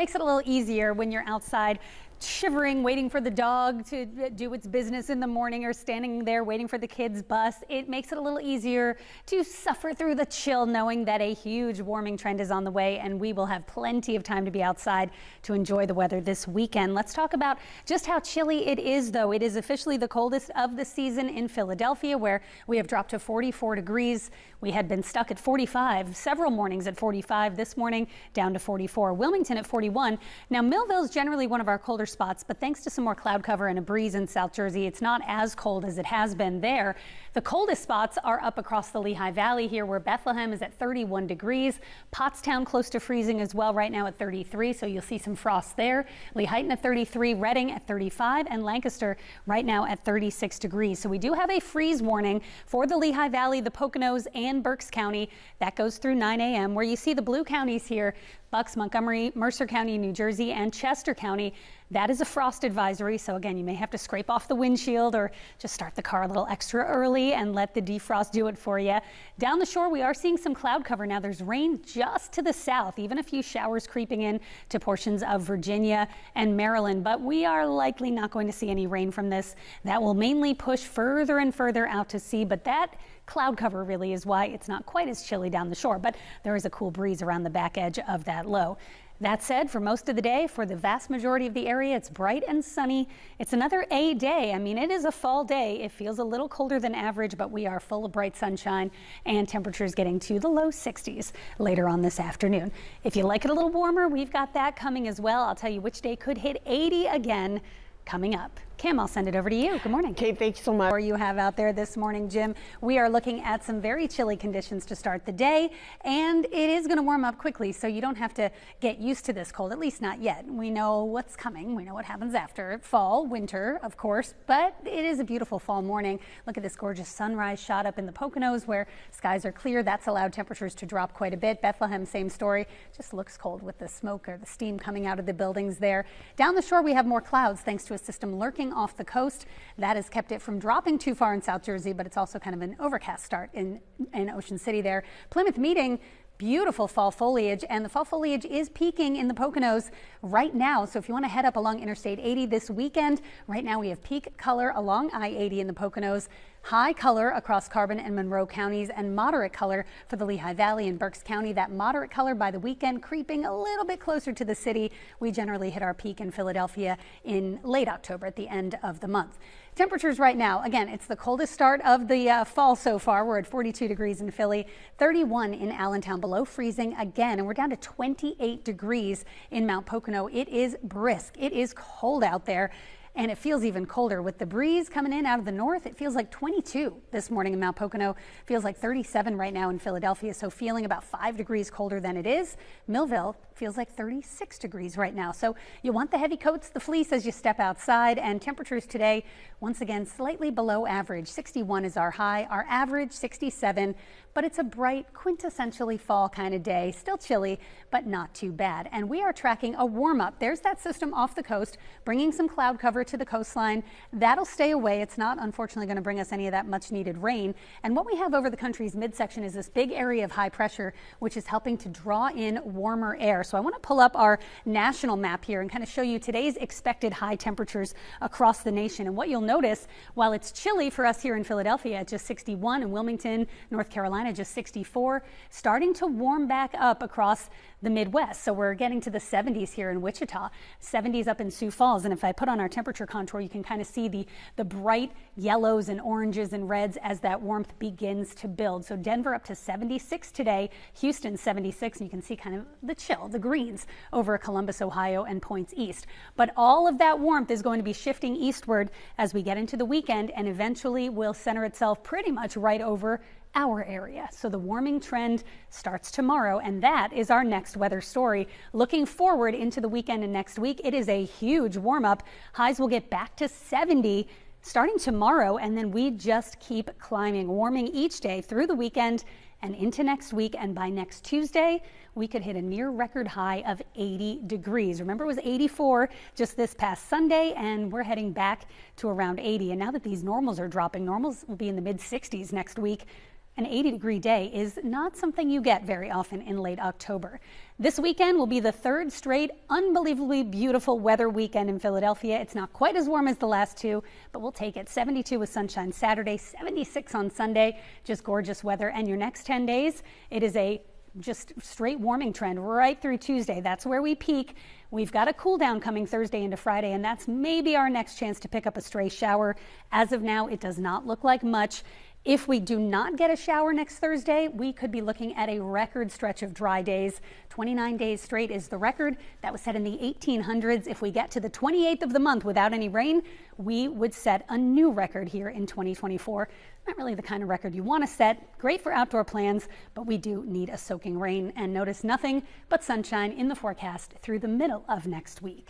Makes it a little easier when you're outside shivering, waiting for the dog to do its business in the morning, or standing there waiting for the kids' bus. It makes it a little easier to suffer through the chill, knowing that a huge warming trend is on the way, and we will have plenty of time to be outside to enjoy the weather this weekend. Let's talk about just how chilly it is, though. It is officially the coldest of the season in Philadelphia, where we have dropped to 44 degrees. We had been stuck at 45 several mornings at 45. This morning down to 44. Wilmington at 41. Now, Millville is generally one of our colder spots, but thanks to some more cloud cover and a breeze in South Jersey, it's not as cold as it has been there. The coldest spots are up across the Lehigh Valley here, where Bethlehem is at 31 degrees. Pottstown close to freezing as well right now at 33, so you'll see some frost there. Lehighton at 33, Reading at 35, and Lancaster right now at 36 degrees. So we do have a freeze warning for the Lehigh Valley, the Poconos, and Berks County. That goes through 9 a.m. where you see the blue counties here: Bucks, Montgomery, Mercer County, New Jersey, and Chester County. That is a frost advisory, so again, you may have to scrape off the windshield or just start the car a little extra early and let the defrost do it for you. Down the shore, we are seeing some cloud cover. Now, there's rain just to the south, even a few showers creeping in to portions of Virginia and Maryland, but we are likely not going to see any rain from this. That will mainly push further and further out to sea, but that cloud cover really is why it's not quite as chilly down the shore, but there is a cool breeze around the back edge of that low. That said, for most of the day, for the vast majority of the area, it's bright and sunny. It's another A day. I mean, it is a fall day. It feels a little colder than average, but we are full of bright sunshine and temperatures getting to the low 60s later on this afternoon. If you like it a little warmer, we've got that coming as well. I'll tell you which day could hit 80 again coming up. Kim, I'll send it over to you. Good morning. Kate, thank you so much. What you have out there this morning, Jim? We are looking at some very chilly conditions to start the day, and it is going to warm up quickly, so you don't have to get used to this cold, at least not yet. We know what's coming. We know what happens after fall, winter, of course, but it is a beautiful fall morning. Look at this gorgeous sunrise shot up in the Poconos where skies are clear. That's allowed temperatures to drop quite a bit. Bethlehem, same story. Just looks cold with the smoke or the steam coming out of the buildings there. Down the shore, we have more clouds thanks to a system lurking off the coast. That has kept it from dropping too far in South Jersey, but it's also kind of an overcast start in Ocean City there. Plymouth Meeting, beautiful fall foliage, and the fall foliage is peaking in the Poconos right now. So if you want to head up along Interstate 80 this weekend, right now we have peak color along I-80 in the Poconos, high color across Carbon and Monroe counties, and moderate color for the Lehigh Valley and Berks County. That moderate color by the weekend creeping a little bit closer to the city. We generally hit our peak in Philadelphia in late October at the end of the month. Temperatures right now, again, it's the coldest start of the fall so far. We're at 42 degrees in Philly, 31 in Allentown, below freezing again, and we're down to 28 degrees in Mount Pocono. It is brisk. It is cold out there. And it feels even colder with the breeze coming in out of the north. It feels like 22 this morning in Mount Pocono. Feels like 37 right now in Philadelphia. So feeling about 5 degrees colder than it is. Millville feels like 36 degrees right now. So you want the heavy coats, the fleece as you step outside. And temperatures today, once again, slightly below average. 61 is our high, our average 67. But it's a bright, quintessentially fall kind of day. Still chilly, but not too bad. And we are tracking a warm up. There's that system off the coast, bringing some cloud cover to the coastline. That'll stay away. It's not, unfortunately, going to bring us any of that much needed rain. And what we have over the country's midsection is this big area of high pressure, which is helping to draw in warmer air. So I want to pull up our national map here and kind of show you today's expected high temperatures across the nation. And what you'll notice, while it's chilly for us here in Philadelphia at just 61, in Wilmington, North Carolina, just 64, starting to warm back up across the Midwest. So we're getting to the 70s here in Wichita, 70s up in Sioux Falls. And if I put on our temperature contour, you can kind of see the bright yellows and oranges and reds as that warmth begins to build. So Denver up to 76 today, Houston 76, and you can see kind of the chill, the greens over Columbus, Ohio, and points east. But all of that warmth is going to be shifting eastward as we get into the weekend, and eventually will center itself pretty much right over our area. So the warming trend starts tomorrow, and that is our next weather story. Looking forward into the weekend and next week, it is a huge warm up. Highs will get back to 70 starting tomorrow, and then we just keep climbing, warming each day through the weekend and into next week. And by next Tuesday, we could hit a near record high of 80 degrees. Remember, it was 84 just this past Sunday, and we're heading back to around 80. And now that these normals are dropping, normals will be in the mid 60s next week. An 80-degree day is not something you get very often in late October. This weekend will be the third straight unbelievably beautiful weather weekend in Philadelphia. It's not quite as warm as the last two, but we'll take it. 72 with sunshine Saturday, 76 on Sunday. Just gorgeous weather. And your next 10 days, it is a just straight warming trend right through Tuesday. That's where we peak. We've got a cool down coming Thursday into Friday, and that's maybe our next chance to pick up a stray shower. As of now, it does not look like much. If we do not get a shower next Thursday, we could be looking at a record stretch of dry days. 29 days straight is the record. That was set in the 1800s. If we get to the 28th of the month without any rain, we would set a new record here in 2024. Not really the kind of record you want to set. Great for outdoor plans, but we do need a soaking rain. And notice nothing but sunshine in the forecast through the middle of next week.